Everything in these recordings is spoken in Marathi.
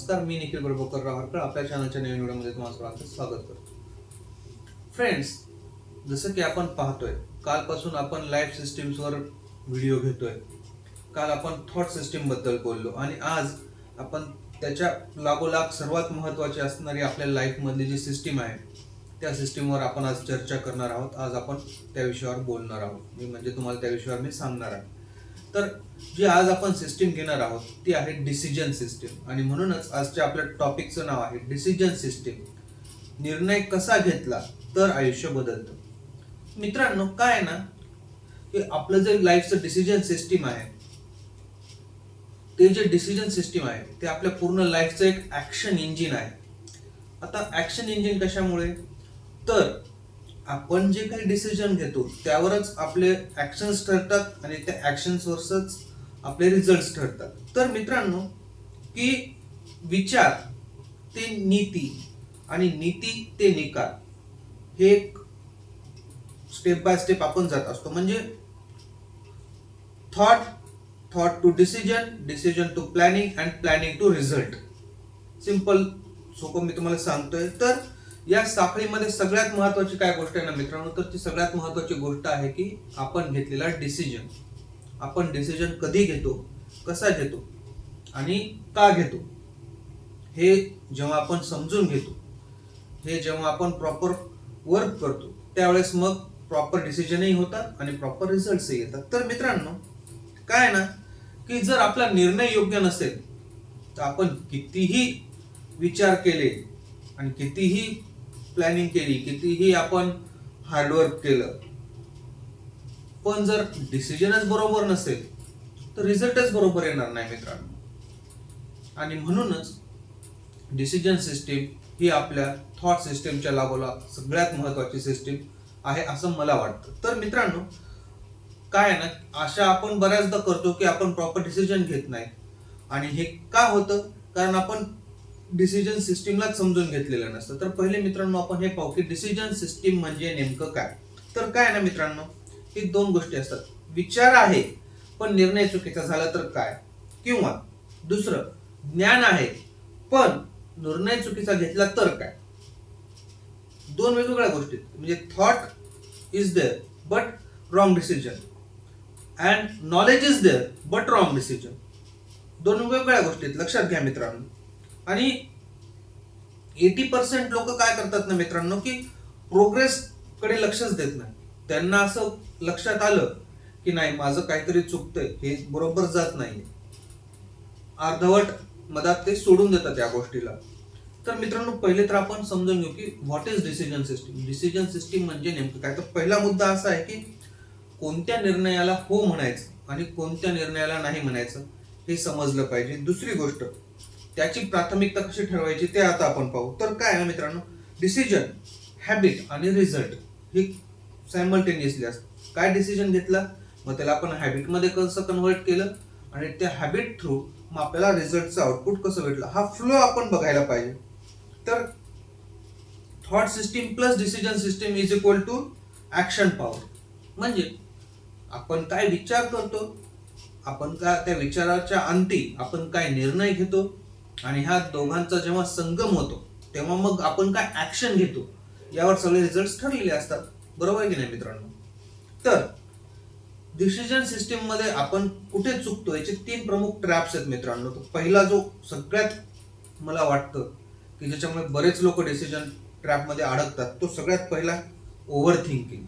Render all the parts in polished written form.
नमस्कार, मी निखिल प्रभुकर राहरकर आपल्या चॅनलच्या नवीन व्हिडिओमध्ये तुम्हाला सर्वांचं स्वागत करतो. फ्रेंड्स, जसं की आपण पाहतोय, कालपासून आपण लाईफ सिस्टीम्सवर व्हिडिओ घेतोय. काल आपण थॉट सिस्टीम बद्दल बोललो आणि आज आपण त्याच्या लागोलाग सर्वात महत्त्वाची असणारी आपल्या लाईफमधली जी सिस्टीम आहे त्या सिस्टीमवर आपण आज चर्चा करणार आहोत. आज आपण त्या विषयावर बोलणार आहोत. म्हणजे तुम्हाला त्या विषयावर मी सांगणार आहे. तर जी आज आपण सिस्टीम घेणार आहोत ती आहे डिसिजन सिस्टीम आणि म्हणूनच आजच्या आपल्या टॉपिकचं नाव आहे डिसिजन सिस्टीम. निर्णय कसा घेतला तर आयुष्य बदलतं. मित्रांनो, काय आहे ना की आपलं जे लाईफचं डिसिजन सिस्टीम आहे ते जे डिसिजन सिस्टीम आहे ते आपल्या पूर्ण लाईफचं एक ऍक्शन इंजिन आहे. आता ऍक्शन इंजिन कशामुळे, तर आपण जे काही डिसिजन घेतो त्यावरच आपले ऍक्शन्स ठरतात आणि त्या ऍक्शन्सवरच आपले रिझल्ट ठरतात. तर मित्रांनो, की विचार ते नीती आणि नीती ते निकाल हे एक स्टेप बाय स्टेप आपण जात असतो. म्हणजे thought to decision, decision to planning and planning to result. Simple सोपं मी तुम्हाला सांगतोय. तर या साखळीमध्ये सगळ्यात महत्वाची काय गोष्ट आहे ना मित्रांनो, तर ती सगळ्यात महत्वाची गोष्ट आहे की आपण घेतलेला डिसिजन. आपण डिसिजन कधी घेतो, कसा घेतो आणि का घेतो हे जेव्हा आपण समजून घेतो, हे जेव्हा आपण प्रॉपर वर्क करतो त्यावेळेस मग प्रॉपर डिसिजनही होतात आणि प्रॉपर रिझल्ट्सही येतात. तर मित्रांनो, काय ना की जर आपला निर्णय योग्य नसेल तर आपण कितीही विचार केले आणि कितीही प्लॅनिंग केली, कितीही आपण हार्डवर्क केलं, पण जर डिसिजनच बरोबर नसेल तर रिझल्टच बरोबर येणार नाही मित्रांनो. आणि म्हणूनच डिसिजन सिस्टीम ही आपल्या थॉट सिस्टीमच्या लागोलाग सगळ्यात महत्वाची सिस्टीम आहे असं मला वाटतं. तर मित्रांनो, काय आहे ना, अशा आपण बऱ्याचदा करतो की आपण प्रॉपर डिसिजन घेत नाही. आणि हे का होतं, कारण आपण डिसिजन सिस्टीमला समजून घेतलेलं नसतं. तर पहिले मित्रांनो आपण हे पाहू की डिसिजन सिस्टीम म्हणजे नेमकं काय. तर काय ना मित्रांनो, ही दोन गोष्टी असतात. विचार आहे पण निर्णय चुकीचा झाला तर काय, किंवा दुसरं ज्ञान आहे पण निर्णय चुकीचा घेतला तर काय. दोन वेगवेगळ्या गोष्टी. म्हणजे thought is there but wrong decision and knowledge is there but wrong decision. दोन वेगवेगळ्या गोष्टी लक्षात घ्या मित्रांनो. आणि 80% लोक काय करतात ना मित्रांनो, की प्रोग्रेस कडे लक्षच देत नाही. त्यांना असं लक्षात आलं की नाही, माझं काहीतरी चुकतंय, हे बरोबर जात नाही, अर्धवट मधात ते सोडून देतात या गोष्टीला. तर मित्रांनो, पहिले तर आपण समजून घेऊ की what is decision system. Decision system म्हणजे नेमकं काय. तर पहिला मुद्दा असा आहे की कोणत्या निर्णयाला हो म्हणायचं आणि कोणत्या निर्णयाला नाही म्हणायचं हे समजलं पाहिजे. दुसरी गोष्ट, त्याची प्राथमिकता कशी ठरवायची ते आता आपण पाहू. तर काय आहे मित्रांनो, डिसिजन, हॅबिट आणि रिझल्ट हे सायमल्टेनियसली असतं. काय डिसिजन घेतला मग त्याला आपण हॅबिटमध्ये कसं कन्व्हर्ट केलं आणि त्या हॅबिट थ्रू मग आपल्याला रिझल्टचं आउटपुट कसं भेटलं, हा फ्लो आपण बघायला पाहिजे. तर thought system plus decision system is equal to action power. म्हणजे आपण काय विचार करतो, आपण काय त्या विचाराच्या अंती आपण काय निर्णय घेतो आणि ह्या दोघांचा जेव्हा संगम होतो तेव्हा मग आपण काय ऍक्शन घेतो यावर सगळे रिझल्ट ठरलेले असतात. बरोबर आहे की नाही मित्रांनो. तर डिसिजन सिस्टीम मध्ये आपण कुठे चुकतो याचे 3 प्रमुख ट्रॅप्स आहेत मित्रांनो. तो पहिला जो सगळ्यात मला वाटतं की ज्याच्यामुळे बरेच लोक डिसिजन ट्रॅप मध्ये अडकतात, तो सगळ्यात पहिला ओव्हर थिंकिंग.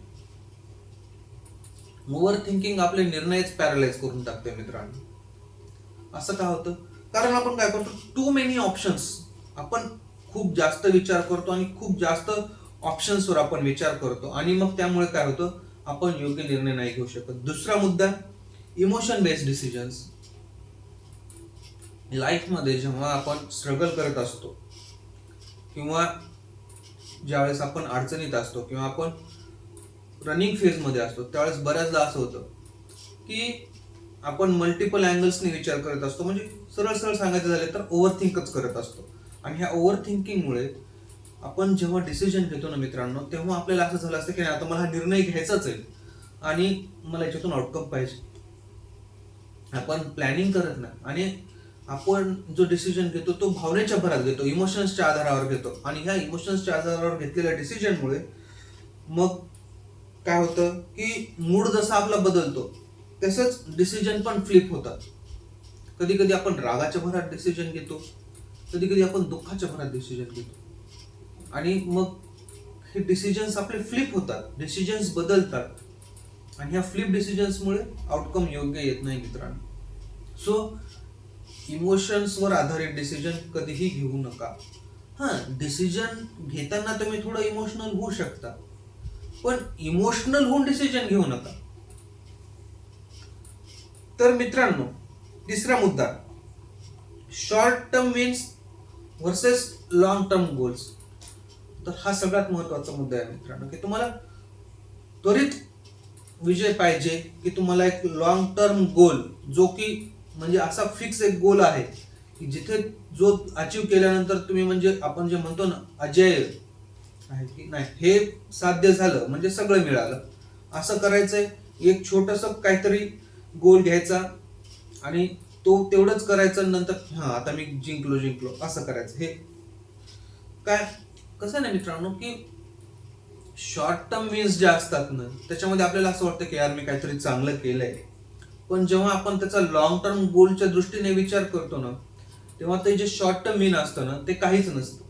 ओव्हर थिंकिंग आपले निर्णयच पॅरलाइज करून टाकते मित्रांनो. असं का होतं, कारण आपण काय करतो, टू मेनी ऑप्शन्स, आपण खूप जास्त विचार करतो आणि खूप जास्त ऑप्शन्सवर आपण विचार करतो आणि मग त्यामुळे काय होतं, आपण योग्य निर्णय नाही घेऊ शकत. दुसरा मुद्दा, इमोशन बेस्ड डिसिजन्स. लाईफमध्ये जेव्हा आपण स्ट्रगल करत असतो किंवा ज्यावेळेस आपण अडचणीत असतो किंवा आपण रनिंग फेजमध्ये असतो त्यावेळेस बऱ्याचदा असं होतं की आपण मल्टिपल अँगल्सने विचार करत असतो. म्हणजे सरळ सरळ सांगायचं झालं तर ओव्हर थिंकच करत असतो. आणि ह्या ओव्हर थिंकिंगमुळे आपण जेव्हा डिसिजन घेतो ना मित्रांनो, तेव्हा आपल्याला असं झालं असतं की आता मला हा निर्णय घ्यायचाच आहे आणि मला याच्यातून आउटकम पाहिजे. आपण प्लॅनिंग करत नाही आणि आपण जो डिसिजन घेतो तो भावनेच्या भरात घेतो, इमोशन्सच्या आधारावर घेतो. आणि ह्या इमोशन्सच्या आधारावर घेतलेल्या डिसिजनमुळे मग काय होतं की मूड जसा आपला बदलतो तसंच डिसिजन पण फ्लिप होतात. कधी कधी आपण रागाच्या भरात डिसिजन घेतो, कधी कधी आपण दुःखाच्या भरात डिसिजन घेतो, आणि मग हे डिसिजन्स आपले फ्लिप होतात, डिसिजन्स बदलतात, आणि ह्या फ्लिप डिसिजन्समुळे आउटकम योग्य येत नाही मित्रांनो. सो इमोशन्सवर आधारित डिसिजन कधीही घेऊ नका. डिसिजन घेताना तुम्ही थोडं इमोशनल होऊ शकता, पण इमोशनल होऊन डिसिजन घेऊ नका. तर मित्रांनो, तिसरा मुद्दा, short term wins versus long term goals. तर हा सगळ्यात महत्वाचा मुद्दा आहे मित्रांनो, की तुम्हाला त्वरित विजय पाहिजे, की तुम्हाला एक लॉंग टर्म गोल, जो की म्हणजे असा फिक्स एक गोल आहे की जिथे जो अचीव केल्यानंतर तुम्ही म्हणजे आपण जे म्हणतो ना अजय आहे की नाही, हे साध्य झालं म्हणजे सगळं मिळालं, असं करायचंय. एक छोटस काहीतरी गोल घ्यायचा आणि तो तेवढंच करायचं, नंतर आता मी जिंकलो असं करायचं. हे काय कसं नाही मित्रांनो, की शॉर्ट टर्म विन्स ज्या असतात ना त्याच्यामध्ये आपल्याला असं वाटतं की यार मी काहीतरी चांगलं केलंय, पण जेव्हा आपण त्याचा लॉंग टर्म गोलच्या दृष्टीने विचार करतो ना तेव्हा ते जे शॉर्ट टर्म विन असतं ना ते काहीच नसतं.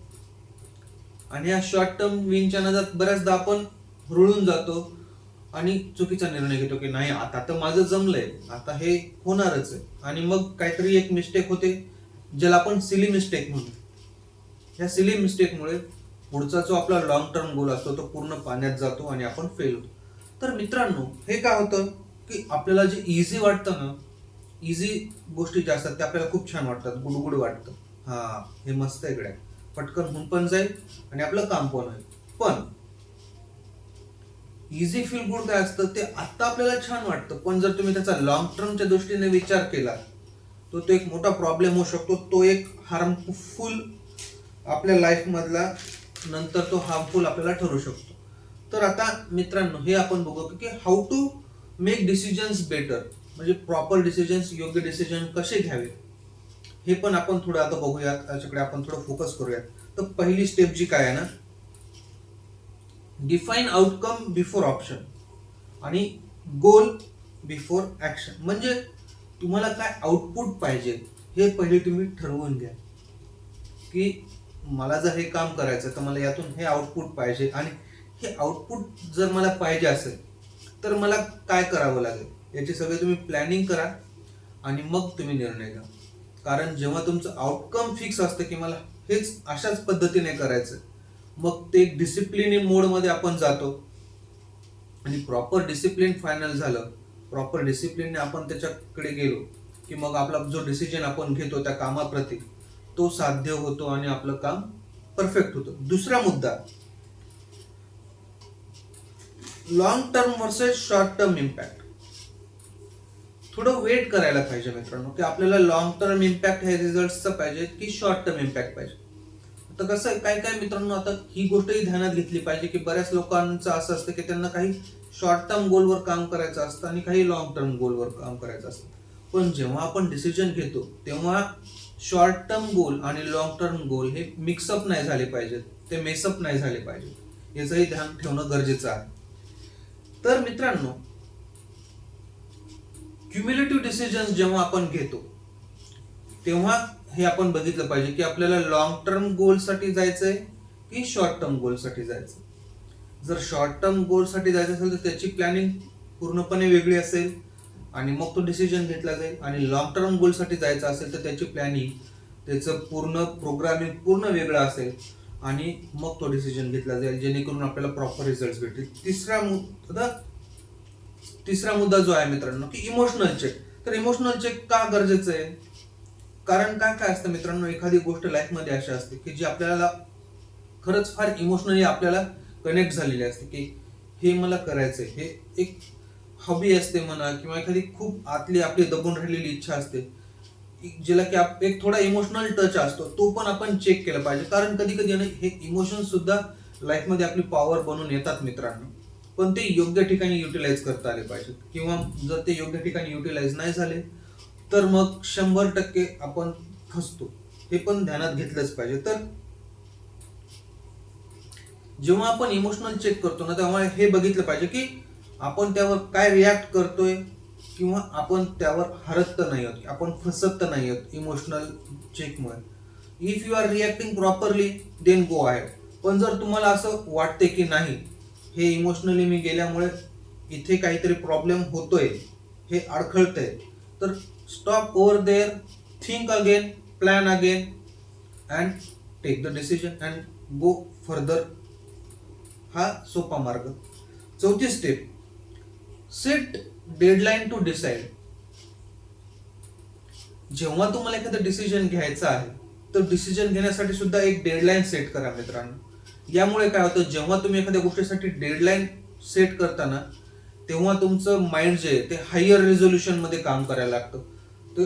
आणि या शॉर्ट टर्म विनच्या नादात बऱ्याचदा आपण रुळून जातो आणि चुकीचा निर्णय घेतो की नाही आता तर माझं जमलंय, आता हे होणारच आहे, आणि मग काहीतरी एक मिस्टेक होते ज्याला आपण सिली मिस्टेक म्हणतो. या सिली मिस्टेकमुळे पुढचा जो आपला लॉंग टर्म गोल असतो तो पूर्ण पाण्यात जातो आणि आपण फेल होतो. तर मित्रांनो, हे काय होतं की आपल्याला जे इझी वाटतं ना, इझी गोष्टी ज्या असतात त्या आपल्याला खूप छान वाटतात, गुडगुड वाटतं, हे मस्त आहे इकडे, पटकन होऊन पण जाईल आणि आपलं काम पण होईल. पण इझी फील गुड काय असतं ते आता आपल्याला छान वाटतं, पण जर तुम्ही त्याचा लॉंग टर्मच्या दृष्टीने विचार केला तो एक मोठा प्रॉब्लेम होऊ शकतो, तो एक हार्मफुल आपल्या लाईफ मधला नंतर तो हार्मफुल आपल्याला ठरू शकतो. तर आता मित्रांनो, हे आपण बघू की how to make decisions better, म्हणजे प्रॉपर डिसिजन्स, योग्य डिसिजन कसे घ्यावे हे पण आपण थोडं आता बघूयात, त्याच्याकडे आपण थोडं फोकस करूयात. तर पहिली स्टेप जी काय आहे ना, डिफाईन आउटकम बिफोर ऑप्शन आणि गोल बिफोर ऍक्शन. म्हणजे तुम्हाला काय आउटपुट पाहिजे हे पहिले तुम्ही ठरवून घ्या, की मला जर हे काम करायचं तर मला यातून हे आउटपुट पाहिजे, आणि हे आउटपुट जर मला पाहिजे असेल तर मला काय करावं लागेल याची सगळे तुम्ही प्लॅनिंग करा आणि मग तुम्ही निर्णय घ्या. कारण जेव्हा तुमचं आउटकम फिक्स असतं की मला हेच अशाच पद्धतीने करायचं, मग ते डिसिप्लिन मोडमध्ये आपण जातो, आणि प्रॉपर डिसिप्लिन फायनल झालं, प्रॉपर डिसिप्लिनने आपण त्याच्याकडे गेलो की मग आपला जो डिसिजन आपण घेतो त्या कामाप्रती तो साध्य होतो आणि आपलं काम परफेक्ट होतं. दुसरा मुद्दा, long term versus short term impact. थोडं वेट करायला पाहिजे मित्रांनो, की आपल्याला लॉंग टर्म इम्पॅक्ट हे रिझल्टचा पाहिजे की शॉर्ट टर्म इम्पॅक्ट पाहिजे. तर कसं काय काय मित्रांनो, आता ही गोष्टही ध्यानात घेतली पाहिजे की बऱ्याच लोकांचं असं असतं की त्यांना काही शॉर्ट टर्म गोलवर काम करायचं असतं आणि काही लॉंग टर्म गोलवर काम करायचं असतं. पण जेव्हा आपण डिसिजन घेतो तेव्हा शॉर्ट टर्म गोल आणि लॉंग टर्म गोल हे मिक्सअप नाही झाले पाहिजेत, ते मेसअप नाही झाले पाहिजेत, याचंही ध्यान ठेवणं गरजेचं आहे. तर मित्रांनो, क्युम्युलेटिव्ह डिसिजन्स जेव्हा आपण घेतो तेव्हा हे आपण बघितलं पाहिजे की आपल्याला लॉंग टर्म गोलसाठी जायचंय की शॉर्ट टर्म गोलसाठी जायचं. जर शॉर्ट टर्म गोलसाठी जायचं असेल तर त्याची प्लॅनिंग पूर्णपणे वेगळी असेल आणि मग तो डिसिजन घेतला जाईल, आणि लॉंग टर्म गोलसाठी जायचं असेल तर त्याची प्लॅनिंग, त्याचं पूर्ण प्रोग्रामिंग पूर्ण वेगळं असेल आणि मग तो डिसिजन घेतला जाईल, जेणेकरून आपल्याला प्रॉपर रिझल्ट भेटेल. तिसरा मुद्दा जो आहे मित्रांनो की इमोशनल चेक. तर इमोशनल चेक का गरजेचं आहे? कारण काय असतं मित्रांनो, एखादी गोष्ट लाईफमध्ये अशी असते की जी आपल्याला खरंच फार इमोशनली आपल्याला कनेक्ट झालेली असते, की हे मला करायचंय, हे एक हॉबी असते म्हणा, किंवा एखादी खूप आतली आपली दबून राहिलेली इच्छा असते ज्याला की एक थोडा इमोशनल टच असतो, तो पण आपण चेक केला पाहिजे. कारण कधी कधी हे इमोशन सुद्धा लाईफमध्ये आपली पॉवर बनून येतात मित्रांनो, पण ते योग्य ठिकाणी युटिलाइज करता आले पाहिजेत. किंवा जर ते योग्य ठिकाणी युटिलाइज नाही झाले तर मग 100% आपण फसतो, हे पण ध्यानात घेतलंच पाहिजे. तर जेव्हा आपण इमोशनल चेक करतो ना, तेव्हा हे बघितलं पाहिजे की आपण त्यावर काय रिॲक्ट करतोय, किंवा आपण त्यावर हरत तर नाही आहोत, आपण फसत तर नाही आहोत इमोशनल चेकमुळे. If you are reacting properly then go ahead. पण जर तुम्हाला असं वाटते की नाही, हे इमोशनली मी गेल्यामुळे इथे काहीतरी प्रॉब्लेम होतोय, हे अडखळतंय, तर stop over there, think again, plan again and take the decision and go further. हा सोपा मार्ग. चौथी step, set deadline to decide. जेव्हा तुम्हाला एखादं डिसिजन घ्यायचं आहे, तर डिसिजन घेण्यासाठी सुद्धा एक डेडलाईन सेट करा मित्रांनो. यामुळे काय होतं, जेव्हा तुम्ही एखाद्या गोष्टीसाठी डेडलाईन सेट करताना, तेव्हा तुमचं माइंड जे आहे ते हायर रिझोल्युशन मध्ये काम करायला लागतं, ते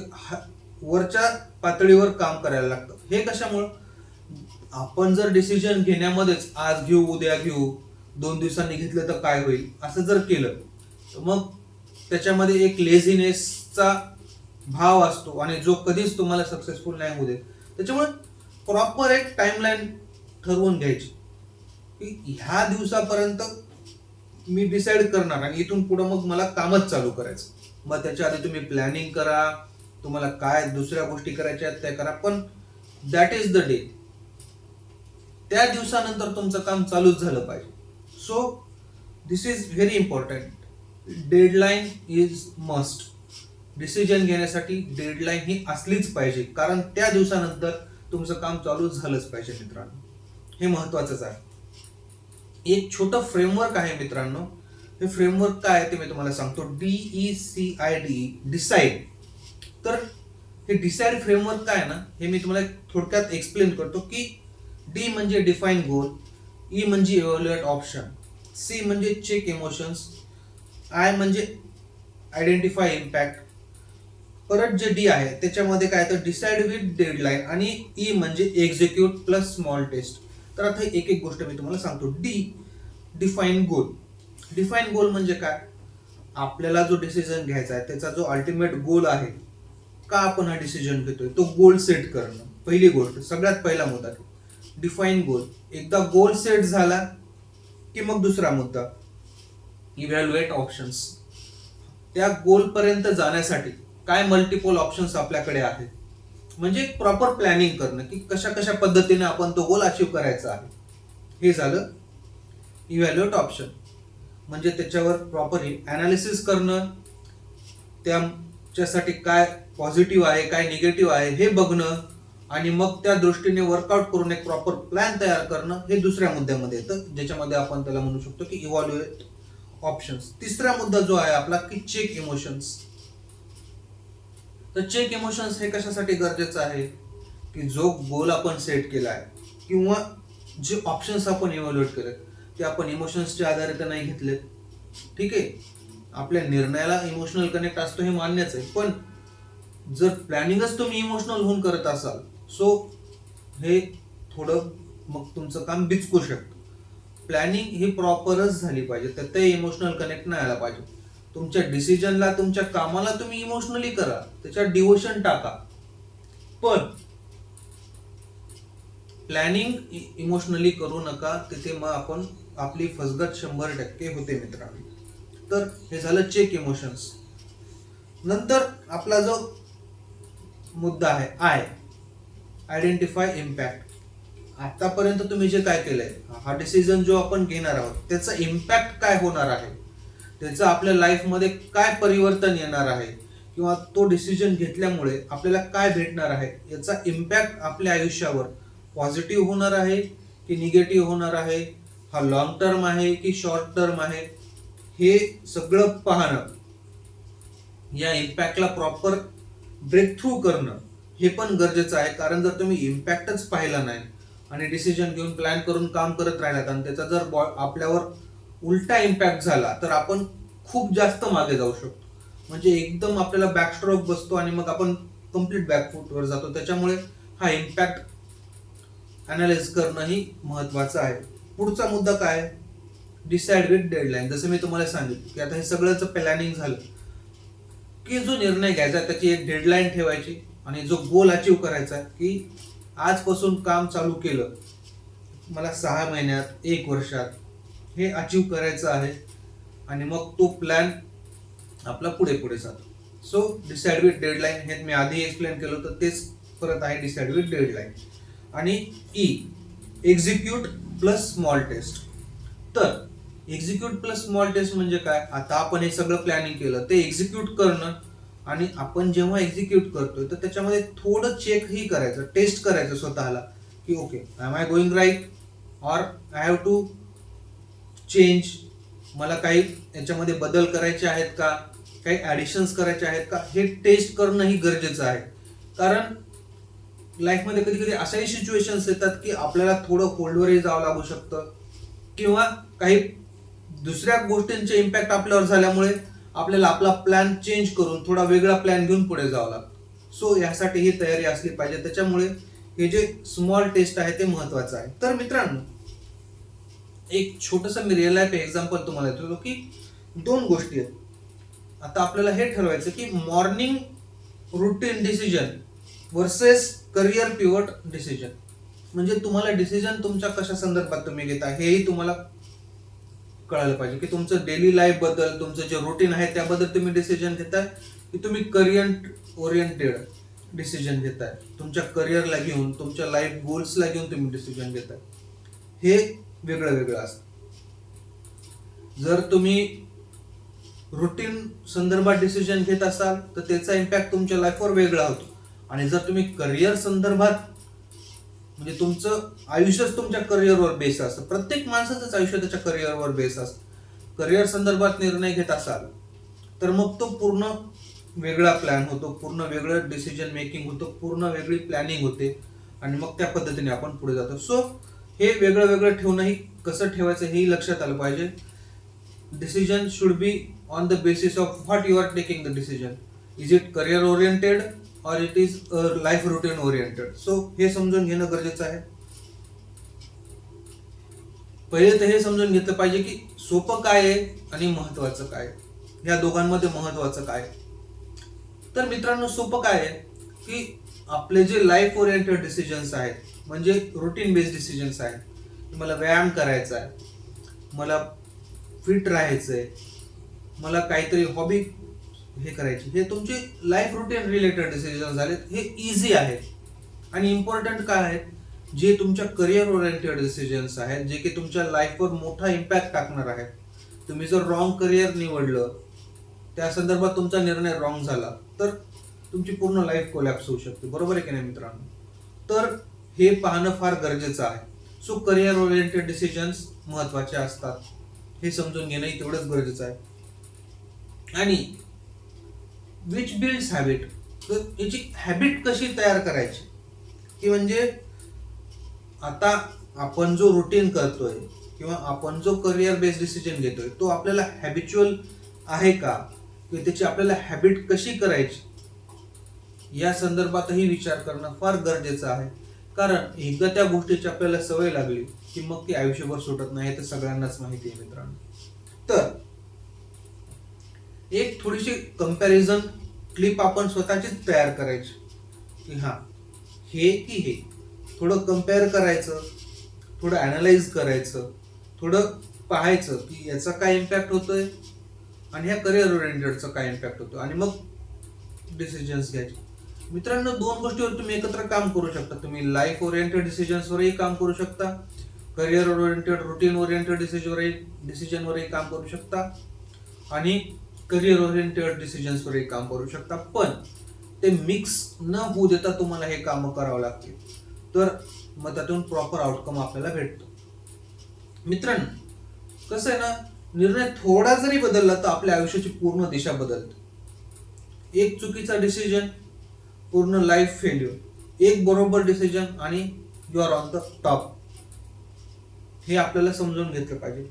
वरच्या पातळीवर काम करायला लागतं. हे कशामुळं, आपण जर डिसिजन घेण्यामध्येच आज घेऊ उद्या घेऊ, 2 दिवसांनी घेतलं तर काय होईल, असं जर केलं तर मग त्याच्यामध्ये एक लेझीनेसचा भाव असतो आणि जो कधीच तुम्हाला सक्सेसफुल नाही होऊ देत. त्याच्यामुळे प्रॉपर एक टाइमलाईन ठरवून घ्यायची की ह्या दिवसापर्यंत मी डिसाईड करणार आणि इथून पुढे मग मला कामच चालू करायचं. मग त्याच्या आधी तुम्ही प्लॅनिंग करा, तुम्हाला काय दुसऱ्या गोष्टी करायच्या आहेत त्या करा, पण दॅट इज द डे. त्या दिवसानंतर तुमचं काम चालूच झालं पाहिजे. So this is very important. Deadline is must. Decision घेण्यासाठी डेडलाईन ही असलीच पाहिजे, कारण त्या दिवसानंतर तुमचं काम चालू झालंच पाहिजे मित्रांनो. हे महत्वाचंच आहे. एक छोटं फ्रेमवर्क आहे मित्रांनो. हे फ्रेमवर्क काय आहे ते मी तुम्हाला सांगतो. DECID, decide. तर हे डिसाइड फ्रेमवर्क काय आहे ना, हे मी तुम्हाला थोडक्यात एक्सप्लेन करतो की डी म्हणजे डिफाईन गोल, ई म्हणजे इव्हॅल्युएट ऑप्शन, सी म्हणजे चेक इमोशन्स, आय म्हणजे आयडेंटिफाय इम्पॅक्ट, परत जे डी आहे त्याच्यामध्ये काय तर डिसाइड विथ डेडलाईन, आणि ई म्हणजे एक्झिक्यूट प्लस स्मॉल टेस्ट. तर आता एक एक गोष्ट मी तुम्हाला सांगतो. डिफाईन गोल. डिफाईन गोल म्हणजे काय, आपल्याला जो डिसिजन घ्यायचा आहे त्याचा जो अल्टिमेट गोल आहे, का आपण हा डिसिजन घेतोय, तो गोल सेट करणं. पहिली गोष्ट, सगळ्यात पहिला मुद्दा डिफाईन गोल. एकदा गोल सेट झाला की मग दुसरा मुद्दा इव्हॅल्युएट ऑप्शन्स. त्या गोल पर्यंत जाण्यासाठी काय मल्टिपल ऑप्शन्स आपल्याकडे आहेत, म्हणजे प्रॉपर प्लॅनिंग करणं की कशा कशा पद्धतीने आपण तो गोल अचीव करायचा आहे. हे झालं इव्हॅल्युएट ऑप्शन. म्हणजे त्याच्यावर प्रॉपरली अनालिसिस करणं, त्याच्यासाठी काय पॉझिटिव्ह आहे काय निगेटिव्ह आहे हे बघणं, आणि मग त्या दृष्टीने वर्कआउट करून एक प्रॉपर प्लॅन तयार करणं, हे दुसऱ्या मुद्द्यामध्ये येतं, ज्याच्यामध्ये आपण त्याला म्हणू शकतो की इव्हॅल्युएट ऑप्शन्स. तिसरा मुद्दा जो आहे आपला की चेक इमोशन्स. तर चेक इमोशन्स हे कशासाठी गरजेचं आहे की जो गोल आपण सेट केला आहे किंवा जे ऑप्शन्स आपण इव्हॅल्युएट केले ते आपण इमोशन्सच्या आधारे तर नाही घेतलेत. ठीक आहे, आपल्या निर्णयाला इमोशनल कनेक्ट असतो हे मान्यच आहे, पण जर प्लॅनिंगच तुम्ही इमोशनल होऊन करत असाल, सो हे थोडं मग तुमचं काम बिचकू शकतं. प्लॅनिंग ही प्रॉपरच झाली पाहिजे, तर ते इमोशनल कनेक्ट नाही आला पाहिजे. तुमच्या डिसिजनला, तुमच्या कामाला तुम्ही इमोशनली करा, त्याच्यात डिव्होशन टाका, पण प्लॅनिंग इमोशनली करू नका. तिथे मग आपण आपली फसगत 100% होते मित्रांनो. तर हे झालं चेक इमोशन्स. नंतर आपला जो मुद्दा आहे आय, आयडेंटिफाय इम्पॅक्ट. आतापर्यंत तुम्ही जे काय केलंय, हा डिसिजन जो आपण घेणार आहोत त्याचा इम्पॅक्ट काय होणार आहे, त्याचं आपल्या लाईफमध्ये काय परिवर्तन येणार आहे, किंवा तो डिसिजन घेतल्यामुळे आपल्याला काय भेटणार आहे, याचा इम्पॅक्ट आपल्या आयुष्यावर पॉझिटिव्ह होणार आहे की निगेटिव्ह होणार आहे, हा लॉंग टर्म आहे की शॉर्ट टर्म आहे, हे सगळं पाहणं, या इम्पॅक्टला प्रॉपर ब्रेक थ्रू करणं हे पण गरजेचं आहे. कारण जर तुम्ही इम्पॅक्टच पाहिला नाही आणि डिसिजन घेऊन प्लॅन करून काम करत राहिलात आणि त्याचा जर आपल्यावर उलटा इम्पॅक्ट झाला तर आपण खूप जास्त मागे जाऊ शकतो. म्हणजे एकदम आपल्याला बॅकस्ट्रोक बसतो आणि मग आपण कम्प्लीट बॅकफूटवर जातो. त्याच्यामुळे हा इम्पॅक्ट अनालाइज करणं ही महत्वाचं आहे. पुढचा मुद्दा काय, डिसाइड विथ डेडलाईन. जसं मी तुम्हाला सांगितलं की आता हे सगळ्याचं प्लॅनिंग झालं की जो निर्णय घ्यायचा त्याची एक डेडलाईन ठेवायची आणि जो गोल अचीव करायचा की आजपासून काम चालू केलं, मला 6 महिन्यात 1 वर्षात हे अचीव करायचं आहे, आणि मग तो प्लॅन आपला पुढे पुढे जातो. सो डिसाइड विथ डेडलाईन, हे मी आधी एक्सप्लेन केलं होतं, तेच परत आहे डिसाइड विथ डेडलाईन. आणि ई, एक्झिक्यूट प्लस स्मॉल टेस्ट. तर एक्झिक्यूट प्लस स्मॉल टेस्ट म्हणजे काय? आता आपण हे सगळं प्लॅनिंग केलं, ते एक्झिक्यूट करणं, आणि आपण जेव्हा एक्झिक्यूट करतोय तर त्याच्यामध्ये थोडं चेकही करायचं, टेस्ट करायचं स्वतःला की okay, am I going right or I have to change. मला काही याच्यामध्ये बदल करायचे आहेत का, काही ऍडिशन्स करायचे आहेत का, हे टेस्ट करणंही गरजेचं आहे. कारण लाईफमध्ये कधी कधी अशाही सिच्युएशन्स येतात की आपल्याला थोडं होल्डवरही जावं लागू शकतं, किंवा काही दुसऱ्या गोष्टींचे इम्पॅक्ट आपल्यावर झाल्यामुळे आपल्याला आपला प्लॅन चेंज करून थोडा वेगळा प्लॅन घेऊन पुढे जावं लागतं. सो यासाठी ही तयारी असली पाहिजे. त्याच्यामुळे हे जे स्मॉल टेस्ट आहे ते महत्वाचं आहे. तर मित्रांनो, एक छोटंसं मी रिअल लाईफ एक्झाम्पल तुम्हाला देतो की 2 गोष्टी आहेत. आता आपल्याला हे ठरवायचं की morning routine decision versus career pivot decision. म्हणजे तुम्हाला डिसिजन तुमच्या कशा संदर्भात तुम्ही घेता हेही तुम्हाला कळायला पाहिजे की तुमचं डेली लाईफ बद्दल, तुमचं जे रुटीन आहे त्याबद्दल तुम्ही डिसिजन घेताय, की तुम्ही करिअर ओरिएंटेड डिसिजन घेताय, तुमच्या करिअरला घेऊन, तुमच्या लाईफ गोल्सला घेऊन तुम्ही डिसिजन घेताय. हे वेगळं वेगळं असतं. जर तुम्ही रुटीन संदर्भात डिसिजन घेत असाल तर त्याचा इम्पॅक्ट तुमच्या लाईफवर वेगळा होतो, आणि जर तुम्ही करिअर संदर्भात, म्हणजे तुमचं आयुष्यच तुमच्या करिअरवर बेस असतं, प्रत्येक माणसाचंच आयुष्य त्याच्या करिअरवर बेस असतं, करिअर संदर्भात निर्णय घेत असाल तर मग तो पूर्ण वेगळा प्लॅन होतो, पूर्ण वेगळं डिसिजन मेकिंग होतं, पूर्ण वेगळी प्लॅनिंग होते, आणि मग त्या पद्धतीने आपण पुढे जातो. सो हे वेगळं वेगळं ठेवणंही कसं ठेवायचं हेही लक्षात आलं पाहिजे. Decision should be on the basis of what you are taking the decision. Is it career oriented or it is life routine oriented. So हे समजून घेणं गरजेचं आहे. पहिले तर हे समजून घेतलं पाहिजे की सोपं काय आहे आणि महत्वाचं काय, या दोघांमध्ये महत्वाचं काय. तर मित्रांनो, सोपं काय आहे की आपले जे लाईफ ओरिएंटेड डिसिजन्स आहेत, म्हणजे रुटीन बेस्ड डिसिजन्स आहेत, मला व्यायाम करायचा आहे, मला फिट राहायचंय, मला काहीतरी हॉबी हे करायची, हे तुमचे लाईफ रुटीन रिलेटेड डिसिजन झालेत, हे इझी आहेत. आणि इम्पॉर्टंट काय आहेत, जे तुमच्या करिअर ओरिएंटेड डिसिजन्स आहेत, जे की तुमच्या लाईफवर मोठा इम्पॅक्ट टाकणार आहेत. तुम्ही जर रॉंग करिअर निवडलं, त्या संदर्भात तुमचा निर्णय रॉंग झाला, तर तुमची पूर्ण लाईफ कोलॅप्स होऊ शकते. बरोबर आहे की नाही मित्रांनो? तर हे पाहणं फार गरजेचं आहे. सो करिअर ओरिएंटेड डिसिजन्स महत्वाचे असतात, हे समजून घेणंही तेवढंच गरजेचं आहे. आणि विच बिल्ड्स हॅबिट, तर याची हॅबिट कशी तयार करायची, की म्हणजे आता आपण जो रुटीन करतोय किंवा आपण जो करिअर बेस्ड डिसिजन घेतोय तो आपल्याला हॅबिच्युअल आहे का, किंवा त्याची आपल्याला हॅबिट कशी करायची, या संदर्भातही विचार करणं फार गरजेचं आहे. कारण एकदा त्या गोष्टीची आपल्याला सवय लागली की मग ती आयुष्यभर सुटत नाही, हे तर सगळ्यांनाच माहिती आहे मित्रांनो. तर एक थोडीशी कंपॅरिझन क्लिप आपण स्वतःचीच तयार करायची, की हा हे की हे, थोडं कम्पेअर करायचं, थोडं अनालाइज करायचं, थोडं पाहायचं की याचा काय इम्पॅक्ट होतोय आणि ह्या करिअर ओरिएंटेडचा काय इम्पॅक्ट होतो, आणि मग डिसिजन्स घ्यायचे. मित्रांनो, 2 गोष्टीवर तुम्ही एकत्र काम करू शकता. तुम्ही लाईफ ओरिएंटेड डिसिजन्सवरही काम करू शकता, करिअर ओरिएंटेड रुटीन ओरिएंटेड डिसिजनवरही काम करू शकता, आणि करिअर ओरिएंटेड डिसिजन्सवरही काम करू शकता. पण ते मिक्स न होऊ देता तुम्हाला हे काम करावं लागतील, तर मग त्यातून प्रॉपर आउटकम आपल्याला भेटतो. मित्रांनो, कसं आहे ना, निर्णय थोडा जरी बदलला तर आपल्या आयुष्याची पूर्ण दिशा बदलते. एक चुकीचा डिसिजन, पूर्ण लाईफ फेल्युअर. एक बरोबर डिसिजन आणि you are on the top. हे आपल्याला समजून घेतलं पाहिजे.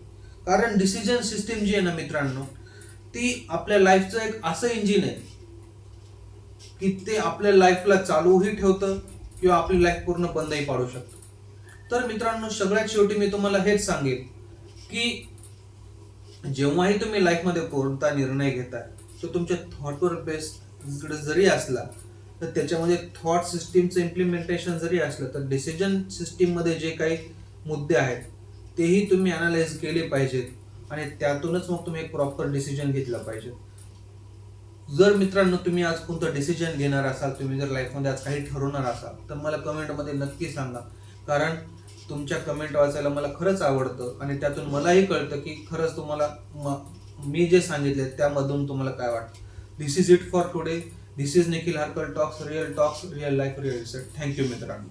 कारण डिसिजन सिस्टीम जी आहे ना मित्रांनो, ती आपल्या लाईफचं एक असं इंजिन आहे की ते आपल्या लाईफला चालूही ठेवतं किंवा आपली लाईफ पूर्ण बंदही पाडू शकतं. तर मित्रांनो, सगळ्यात शेवटी मी तुम्हाला हेच सांगेन की जेव्हाही तुम्ही लाईफमध्ये कोणता निर्णय घेताय तो तुमच्या थॉटवर बेस्ड जरी असला तर त्याच्यामध्ये थॉट सिस्टीमचं इम्प्लिमेंटेशन जरी असलं तर डिसिजन सिस्टीममध्ये जे काही मुद्दे आहेत तेही तुम्ही अनालाइज केले पाहिजेत आणि त्यातूनच मग तुम्ही एक प्रॉपर डिसिजन घेतला पाहिजे. जर मित्रांनो तुम्ही आज कोणतं डिसिजन घेणार असाल, तुम्ही जर लाईफमध्ये आज काही ठरवणार असाल तर मला कमेंटमध्ये नक्की सांगा, कारण तुमच्या कमेंट वाचायला मला खरंच आवडतं आणि त्यातून मलाही कळतं की खरंच तुम्हाला मी जे सांगितले त्यामधून तुम्हाला काय वाटतं. This is it for today. This is Nikhil Harkal talks, real life real research. Thank you मित्रांनो.